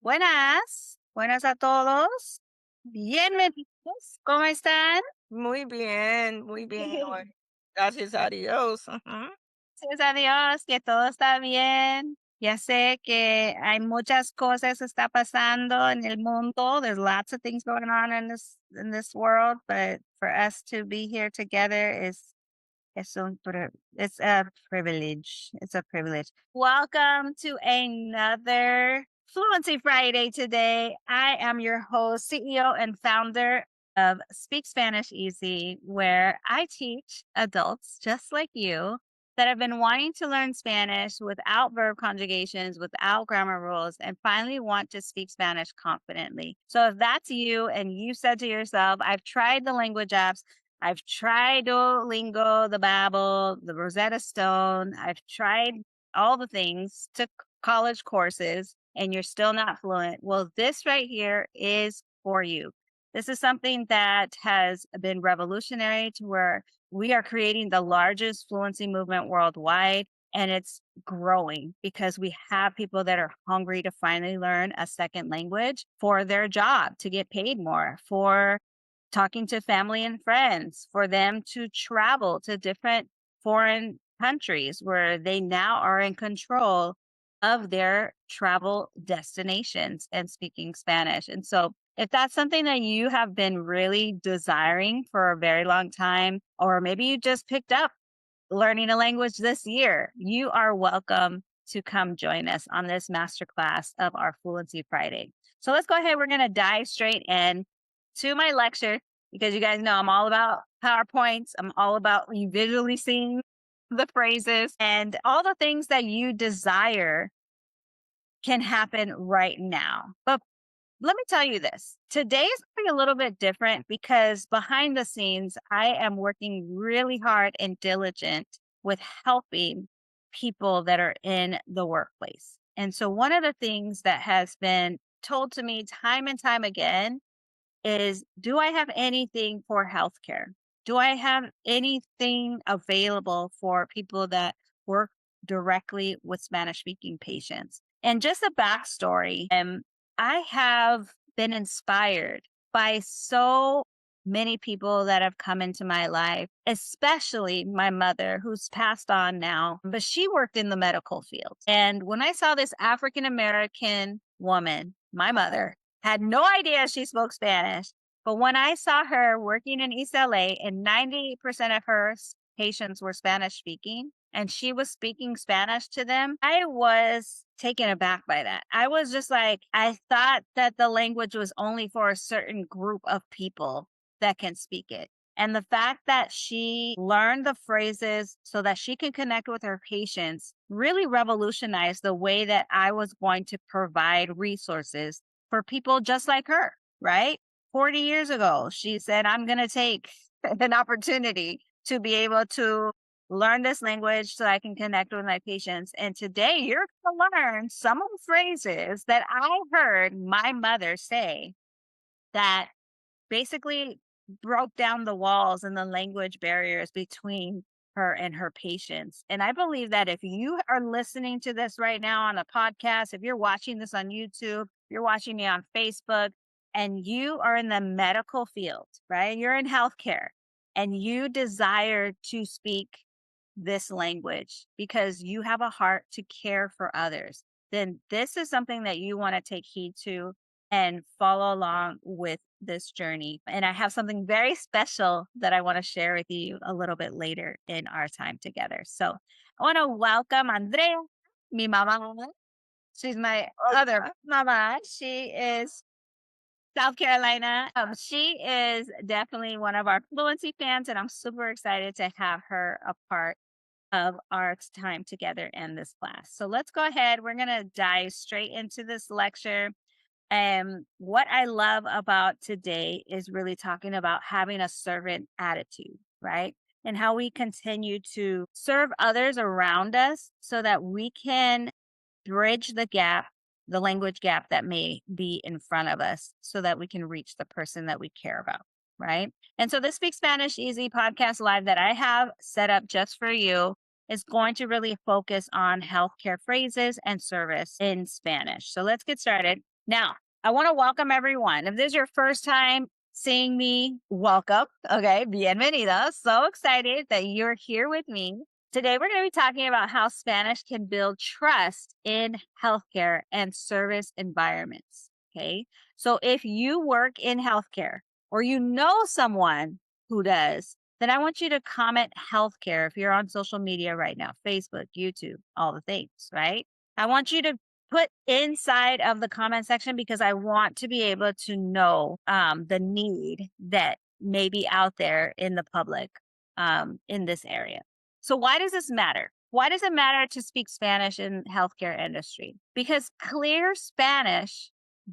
Buenas, buenas a todos. Bienvenidos. ¿Cómo están? Muy bien hoy. Gracias a Dios. Ujú. Gracias a Dios que todo está bien. Ya sé que hay muchas cosas que está pasando en el mundo. There's lots of things going on in this world, but for us to be here together it's a privilege. It's a privilege. Welcome to another Fluency Friday today. I am your host, CEO, and founder of Speak Spanish Easy, where I teach adults just like you that have been wanting to learn Spanish without verb conjugations, without grammar rules, and finally want to speak Spanish confidently. So if that's you and you said to yourself, I've tried the language apps, I've tried Duolingo, the Babbel, the Rosetta Stone. I've tried all the things, took college courses, and you're still not fluent. Well, this right here is for you. This is something that has been revolutionary to where we are creating the largest fluency movement worldwide. And it's growing because we have people that are hungry to finally learn a second language for their job, to get paid more, for talking to family and friends, for them to travel to different foreign countries where they now are in control of their travel destinations and speaking Spanish. And so, if that's something that you have been really desiring for a very long time, or maybe you just picked up learning a language this year, you are welcome to come join us on this masterclass of our Fluency Friday. So let's go ahead. We're going to dive straight in to my lecture because you guys know I'm all about PowerPoints. I'm all about you visually seeing the phrases and all the things that you desire can happen right now. But let me tell you this. Today is going to be a little bit different because behind the scenes, I am working really hard and diligent with helping people that are in the workplace. And so, one of the things that has been told to me time and time again is, do I have anything for healthcare? Do I have anything available for people that work directly with Spanish speaking patients? And just a backstory, I have been inspired by so many people that have come into my life, especially my mother, who's passed on now, but she worked in the medical field. And when I saw this African American woman, my mother, had no idea she spoke Spanish. But when I saw her working in East LA and 90% of her patients were Spanish speaking, and she was speaking Spanish to them, I was taken aback by that. I was just like, I thought that the language was only for a certain group of people that can speak it. And the fact that she learned the phrases so that she could connect with her patients really revolutionized the way that I was going to provide resources for people just like her, right? 40 years ago, she said, I'm going to take an opportunity to be able to learn this language so I can connect with my patients. And today you're going to learn some of the phrases that I heard my mother say that basically broke down the walls and the language barriers between her and her patients. And I believe that if you are listening to this right now on a podcast, if you're watching this on YouTube, you're watching me on Facebook, and you are in the medical field, right? You're in healthcare and you desire to speak this language because you have a heart to care for others, then this is something that you want to take heed to and follow along with this journey. And I have something very special that I want to share with you a little bit later in our time together. So I want to welcome Andrea, mi mama. She's my other Hola. mama. She is South Carolina. She is definitely one of our fluency fans, and I'm super excited to have her a part of our time together in this class. So let's go ahead. We're going to dive straight into this lecture. And what I love about today is really talking about having a servant attitude, right? And how we continue to serve others around us so that we can bridge the gap, the language gap that may be in front of us, so that we can reach the person that we care about, right? And so, this Speak Spanish Easy podcast live that I have set up just for you is going to really focus on healthcare phrases and service in Spanish. So, let's get started. Now, I want to welcome everyone. If this is your first time seeing me, welcome. Okay, bienvenido. So excited that you're here with me. Today, we're going to be talking about how Spanish can build trust in healthcare and service environments. Okay, so if you work in healthcare or you know someone who does, then I want you to comment healthcare if you're on social media right now, Facebook, YouTube, all the things, right? I want you to put inside of the comment section because I want to be able to know the need that may be out there in the public in this area. So why does this matter? Why does it matter to speak Spanish in healthcare industry? Because clear Spanish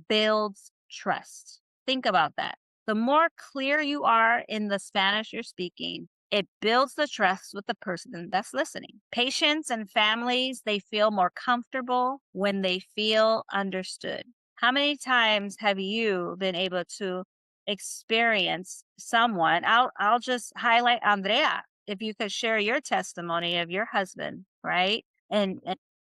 builds trust. Think about that. The more clear you are in the Spanish you're speaking, it builds the trust with the person that's listening. Patients and families, they feel more comfortable when they feel understood. How many times have you been able to experience someone? I'll just highlight Andrea. If you could share your testimony of your husband, right? And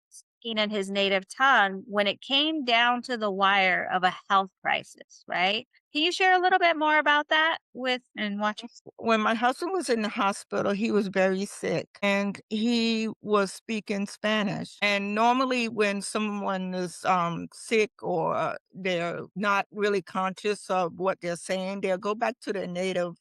speaking in his native tongue when it came down to the wire of a health crisis, right? Can you share a little bit more about that with and watch? When my husband was in the hospital, he was very sick and he was speaking Spanish. And normally, when someone is sick or they're not really conscious of what they're saying, they'll go back to their native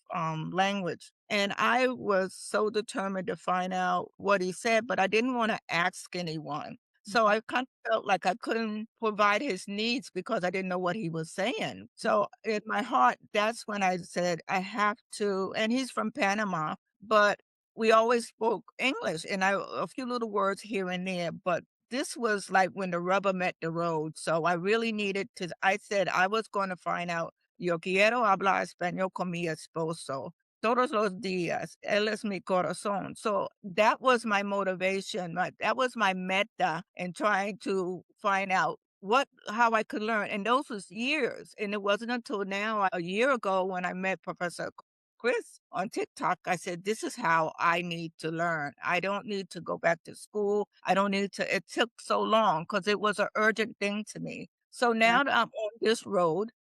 language. And I was so determined to find out what he said, but I didn't want to ask anyone. So I kind of felt like I couldn't provide his needs because I didn't know what he was saying. So in my heart, that's when I said, I have to, and he's from Panama, but we always spoke English and a few little words here and there, but this was like when the rubber met the road. So I really needed to, I said I was going to find out, yo quiero hablar español con mi esposo. Todos los días, él es mi corazón. So that was my motivation. That was my meta in trying to find out how I could learn. And those was years. And it wasn't until now, a year ago, when I met Professor Chris on TikTok, I said, this is how I need to learn. I don't need to go back to school. I don't need to, it took so long because it was an urgent thing to me. So now that I'm on this road,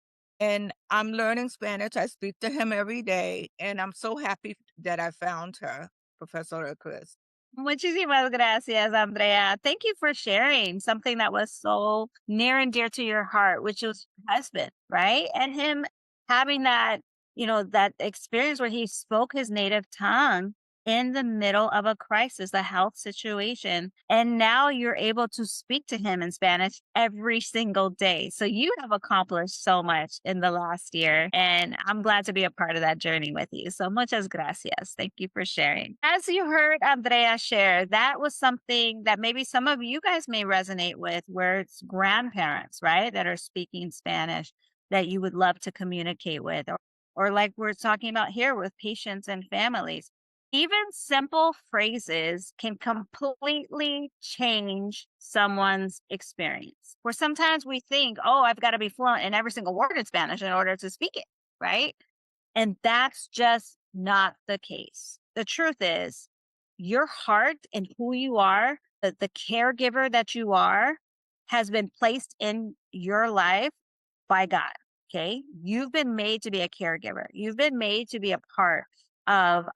and I'm learning Spanish. I speak to him every day, and I'm so happy that I found her, Professor Chris. Muchísimas gracias, Andrea. Thank you for sharing something that was so near and dear to your heart, which was your husband, right? And him having that, that experience where he spoke his native tongue in the middle of a crisis, a health situation. And now you're able to speak to him in Spanish every single day. So you have accomplished so much in the last year. And I'm glad to be a part of that journey with you. So muchas gracias. Thank you for sharing. As you heard Andrea share, that was something that maybe some of you guys may resonate with, where it's grandparents, right, that are speaking Spanish that you would love to communicate with, or like we're talking about here with patients and families. Even simple phrases can completely change someone's experience. Where sometimes we think, oh, I've got to be fluent in every single word in Spanish in order to speak it, right? And that's just not the case. The truth is, your heart and who you are, the caregiver that you are, has been placed in your life by God. Okay. You've been made to be a caregiver. You've been made to be a part of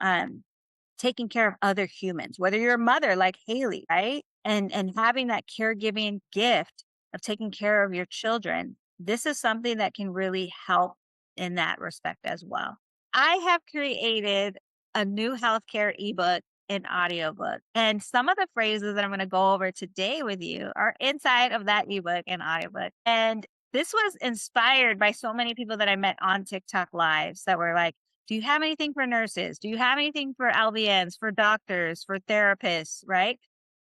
taking care of other humans, whether you're a mother like Haley, right? And having that caregiving gift of taking care of your children. This is something that can really help in that respect as well. I have created a new healthcare ebook and audiobook. And some of the phrases that I'm going to go over today with you are inside of that ebook and audiobook. And this was inspired by so many people that I met on TikTok lives that were like, do you have anything for nurses? Do you have anything for LVNs, for doctors, for therapists? Right.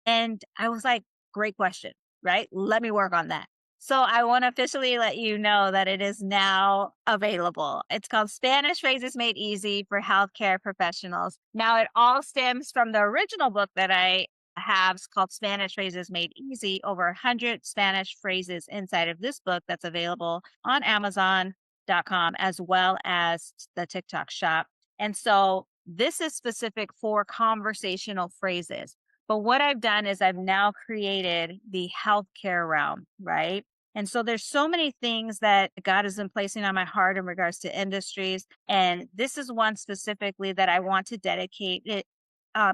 And I was like, great question. Right. Let me work on that. So I want to officially let you know that it is now available. It's called Spanish Phrases Made Easy for Healthcare Professionals. Now it all stems from the original book that I have. It's called Spanish Phrases Made Easy. Over 100 Spanish phrases inside of this book that's available on Amazon.com as well as the TikTok shop. And so this is specific for conversational phrases. But what I've done is I've now created the healthcare realm, right? And so there's so many things that God has been placing on my heart in regards to industries. And this is one specifically that I want to dedicate it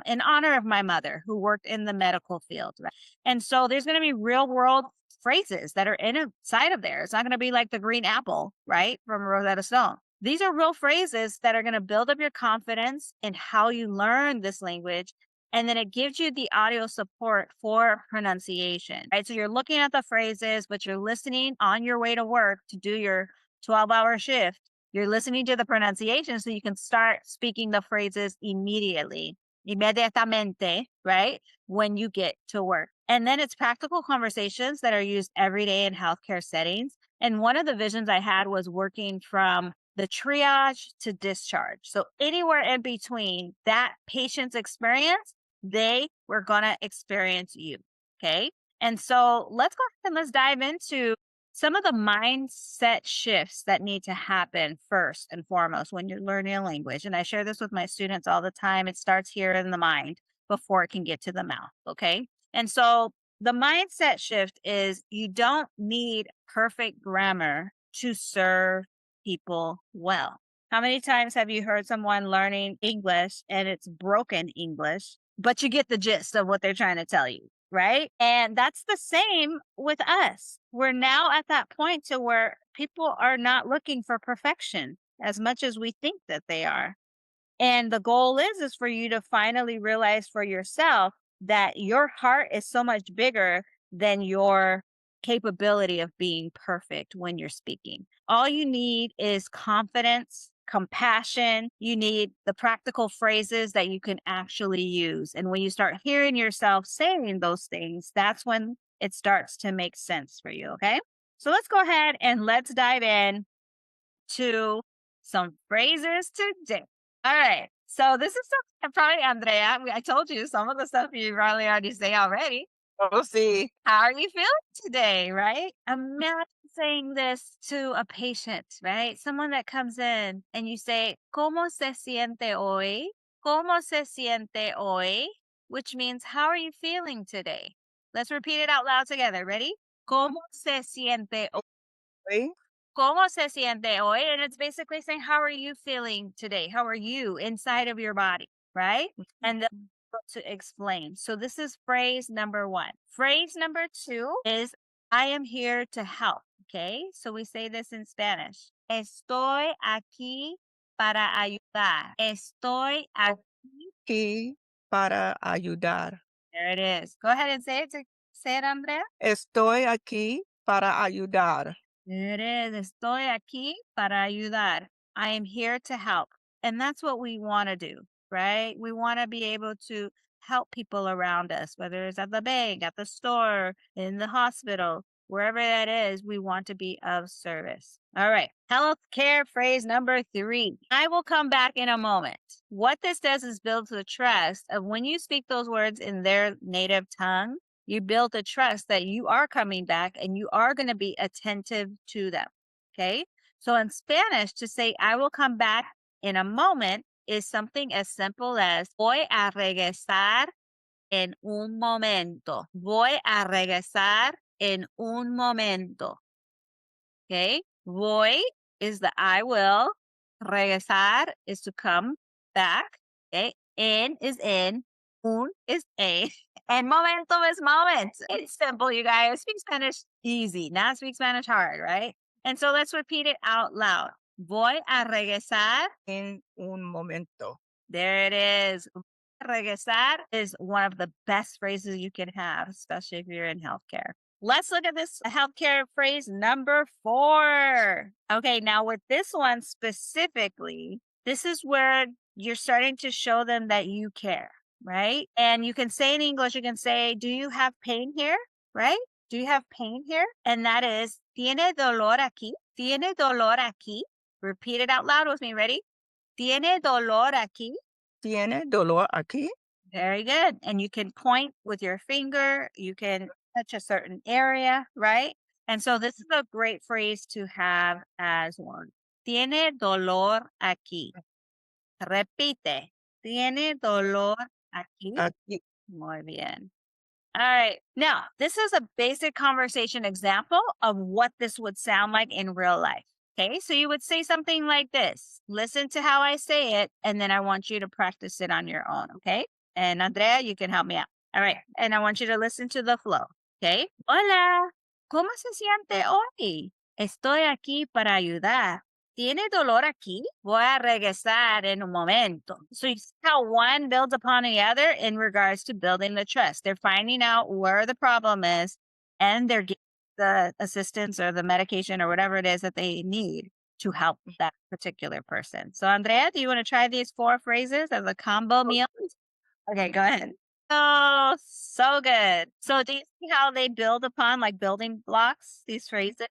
in honor of my mother who worked in the medical field. Right? And so there's going to be real world phrases that are inside of there. It's not going to be like the green apple, right? From Rosetta Stone. These are real phrases that are going to build up your confidence in how you learn this language. And then it gives you the audio support for pronunciation, right? So you're looking at the phrases, but you're listening on your way to work to do your 12-hour shift. You're listening to the pronunciation so you can start speaking the phrases immediately, inmediatamente, right? When you get to work. And then it's practical conversations that are used every day in healthcare settings. And one of the visions I had was working from the triage to discharge. So anywhere in between that patient's experience, they were going to experience you. Okay. And so let's go ahead and let's dive into some of the mindset shifts that need to happen first and foremost when you're learning a language. And I share this with my students all the time. It starts here in the mind before it can get to the mouth. Okay. And so the mindset shift is you don't need perfect grammar to serve people well. How many times have you heard someone learning English and it's broken English, but you get the gist of what they're trying to tell you, right? And that's the same with us. We're now at that point to where people are not looking for perfection as much as we think that they are. And the goal is for you to finally realize for yourself that your heart is so much bigger than your capability of being perfect when you're speaking. All you need is confidence, compassion. You need the practical phrases that you can actually use. And when you start hearing yourself saying those things, that's when it starts to make sense for you. Okay. So let's go ahead and let's dive in to some phrases today. All right. So this is stuff probably Andrea. I told you some of the stuff you probably already say already. Oh, see. How are you feeling today? Right? Imagine saying this to a patient, right? Someone that comes in and you say, ¿Cómo se siente hoy? ¿Cómo se siente hoy? Which means, how are you feeling today? Let's repeat it out loud together. Ready? ¿Cómo se siente Okay. ¿Cómo se siente hoy? And it's basically saying, how are you feeling today? How are you inside of your body? Right? And then to explain. So this is phrase number one. Phrase number two is, I am here to help. Okay. So we say this in Spanish. Estoy aquí para ayudar. Estoy aquí. Aquí para ayudar. There it is. Go ahead and say it. Say it, Andrea. Estoy aquí para ayudar. There it is. Estoy aquí para ayudar. I am here to help. And that's what we want to do, right? We want to be able to help people around us, whether it's at the bank, at the store, in the hospital, wherever that is, we want to be of service. All right. Healthcare phrase number three. I will come back in a moment. What this does is build the trust of when you speak those words in their native tongue, you build a trust that you are coming back and you are going to be attentive to them. Okay. So in Spanish, to say, I will come back in a moment is something as simple as, voy a regresar en un momento. Voy a regresar en un momento. Okay. Voy is the I will. Regresar is to come back. Okay. En is in. Un is a. And momento is moment. It's simple, you guys. Speak Spanish easy, not speak Spanish hard, right? And so let's repeat it out loud. Voy a regresar. En un momento. There it is. Regresar is one of the best phrases you can have, especially if you're in healthcare. Let's look at this healthcare phrase number four. Okay, now with this one specifically, this is where you're starting to show them that you care, right? And you can say in English, you can say, do you have pain here? Right? Do you have pain here? And that is, ¿tiene dolor aquí? ¿Tiene dolor aquí? Repeat it out loud with me. Ready? ¿Tiene dolor aquí? ¿Tiene dolor aquí? Very good. And you can point with your finger, you can touch a certain area, right? And so this is a great phrase to have as one. Tiene dolor aquí. Repite. Tiene dolor aquí. Aquí. Muy bien. All right. Now, this is a basic conversation example of what this would sound like in real life. Okay. So you would say something like this: listen to how I say it, and then I want you to practice it on your own. Okay. And Andrea, you can help me out. All right. And I want you to listen to the flow. Okay. Hola. ¿Cómo se siente hoy? Estoy aquí para ayudar. ¿Tiene dolor aquí? Voy a regresar en un momento. So you see how one builds upon the other in regards to building the trust. They're finding out where the problem is and they're getting the assistance or the medication or whatever it is that they need to help that particular person. So, Andrea, do you want to try these 4 phrases as a combo meal? Okay, go ahead. Oh, so good. So, do you see how they build upon like building blocks? These phrases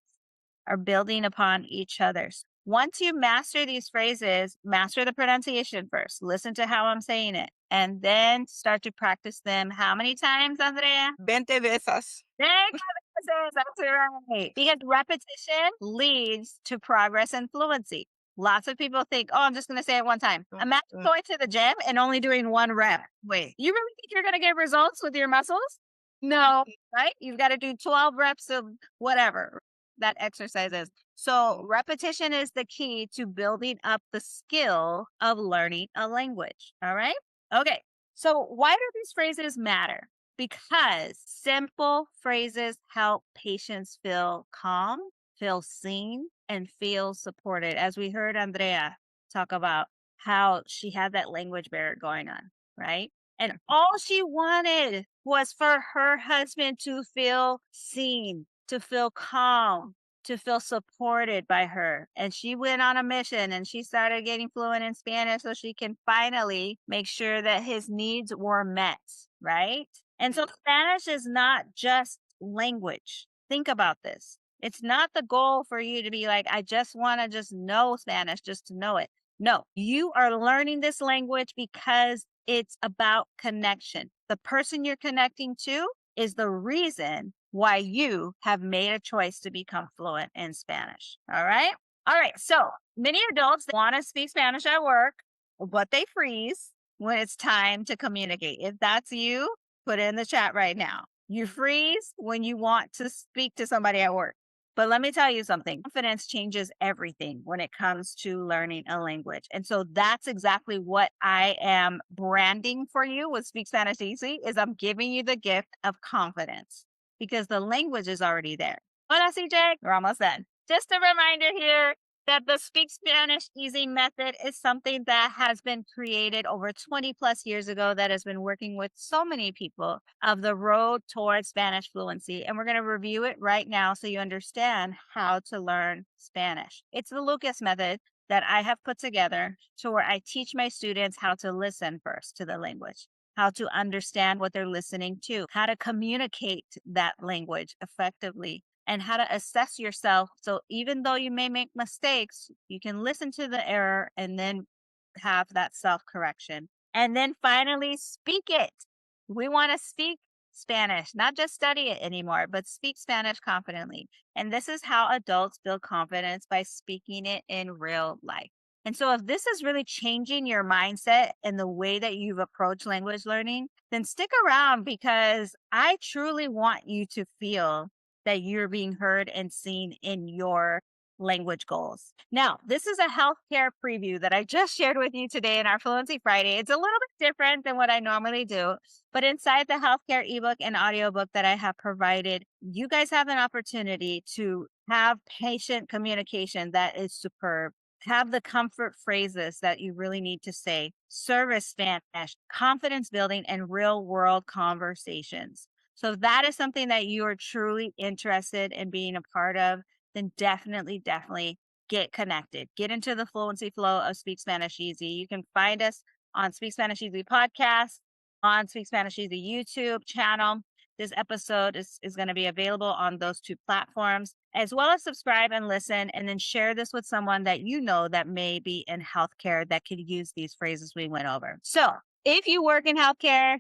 are building upon each other's. Once you master these phrases, master the pronunciation first. Listen to how I'm saying it, and then start to practice them. How many times, Andrea? 20 veces. There you go, that's right. Because repetition leads to progress and fluency. Lots of people think, oh, I'm just going to say it one time. Imagine going to the gym and only doing 1 rep. Wait, you really think you're going to get results with your muscles? No, right? You've got to do 12 reps of whatever that exercise is. So, repetition is the key to building up the skill of learning a language. All right. Okay. So, why do these phrases matter? Because simple phrases help patients feel calm, feel seen, and feel supported. As we heard Andrea talk about how she had that language barrier going on, right? And all she wanted was for her husband to feel seen, to feel calm, to feel supported by her. And she went on a mission and she started getting fluent in Spanish so she can finally make sure that his needs were met, right? And so Spanish is not just language. Think about this. It's not the goal for you to be like, I just want to just know Spanish just to know it. No, you are learning this language because it's about connection. The person you're connecting to is the reason why you have made a choice to become fluent in Spanish. All right. All right. So many adults want to speak Spanish at work, but they freeze when it's time to communicate. If that's you, put it in the chat right now. You freeze when you want to speak to somebody at work. But let me tell you something. Confidence changes everything when it comes to learning a language. And so that's exactly what I am branding for you with Speak Spanish Easy is I'm giving you the gift of confidence because the language is already there. Hola, CJ. We're almost done. Just a reminder here that the Speak Spanish Easy method is something that has been created over 20 plus years ago that has been working with so many people of the road towards Spanish fluency. And we're going to review it right now so you understand how to learn Spanish. It's the Lucas method that I have put together to where I teach my students how to listen first to the language, how to understand what they're listening to, how to communicate that language effectively, and how to assess yourself. So even though you may make mistakes, you can listen to the error and then have that self correction. And then finally, speak it. We want to speak Spanish, not just study it anymore, but speak Spanish confidently. And this is how adults build confidence by speaking it in real life. And so, if this is really changing your mindset and the way that you've approached language learning, then stick around because I truly want you to feel that you're being heard and seen in your language goals. Now, this is a healthcare preview that I just shared with you today in our Fluency Friday. It's a little bit different than what I normally do, but inside the healthcare ebook and audiobook that I have provided, you guys have an opportunity to have patient communication that is superb. Have the comfort phrases that you really need to say, service Spanish, confidence building, and real world conversations. So if that is something that you are truly interested in being a part of, then definitely get connected. Get into the fluency flow of Speak Spanish Easy. You can find us on Speak Spanish Easy podcast, on Speak Spanish Easy YouTube channel. This episode is going to be available on those 2 platforms, as well as subscribe and listen, and then share this with someone that you know that may be in healthcare that could use these phrases we went over. So if you work in healthcare,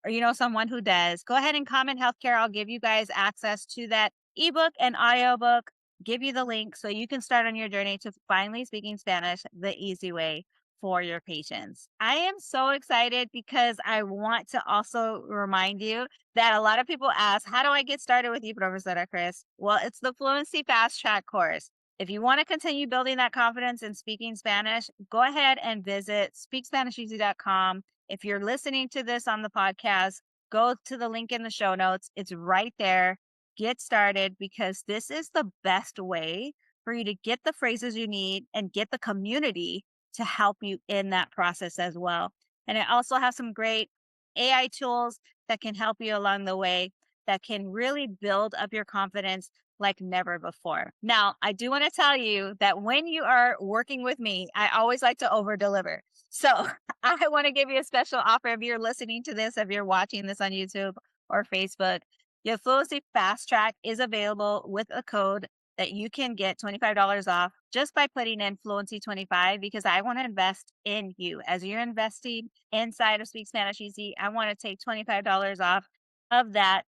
or you know someone who does, go ahead and comment healthcare. I'll give you guys access to that ebook and audiobook, give you the link so you can start on your journey to finally speaking Spanish the easy way for your patients. I am so excited because I want to also remind you that a lot of people ask, how do I get started with you, Professora Chris? Well, it's the Fluency Fast Track course. If you want to continue building that confidence in speaking Spanish, go ahead and visit speakspanisheasy.com. If you're listening to this on the podcast, go to the link in the show notes. It's right there. Get started because this is the best way for you to get the phrases you need and get the community to help you in that process as well. And I also have some great AI tools that can help you along the way that can really build up your confidence like never before. Now, I do want to tell you that when you are working with me, I always like to over deliver. So I want to give you a special offer if you're listening to this, if you're watching this on YouTube or Facebook. Your Fluency Fast Track is available with a code that you can get $25 off just by putting in Fluency 25 because I want to invest in you. As you're investing inside of Speak Spanish Easy, I want to take $25 off of that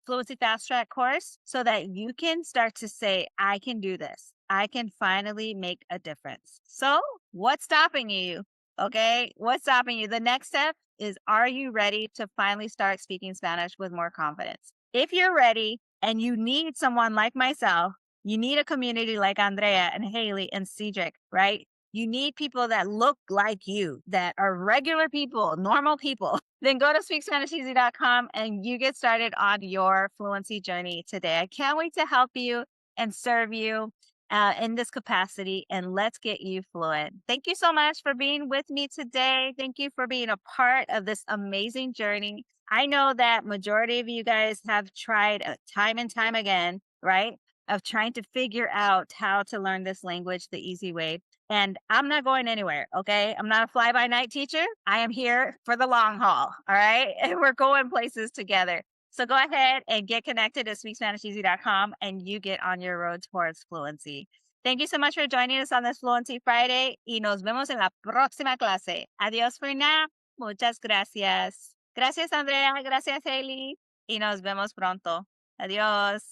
Fluency Fast Track course so that you can start to say, I can do this. I can finally make a difference. So, what's stopping you? Okay, what's stopping you? The next step is, are you ready to finally start speaking Spanish with more confidence? If you're ready and you need someone like myself, you need a community like Andrea and Haley and Cedric, right? You need people that look like you, that are regular people, normal people. Then go to speakspanisheasy.com and you get started on your fluency journey today. I can't wait to help you and serve you in this capacity, and let's get you fluent. Thank you so much for being with me today. Thank you for being a part of this amazing journey. I know that majority of you guys have tried time and time again, right? Of trying to figure out how to learn this language the easy way. And I'm not going anywhere, okay? I'm not a fly by night teacher. I am here for the long haul, all right? And we're going places together. So go ahead and get connected at speakspanisheasy.com and you get on your road towards fluency. Thank you so much for joining us on this Fluency Friday y nos vemos en la próxima clase. Adiós for now. Muchas gracias. Gracias, Andrea. Gracias, Haley. Y nos vemos pronto. Adiós.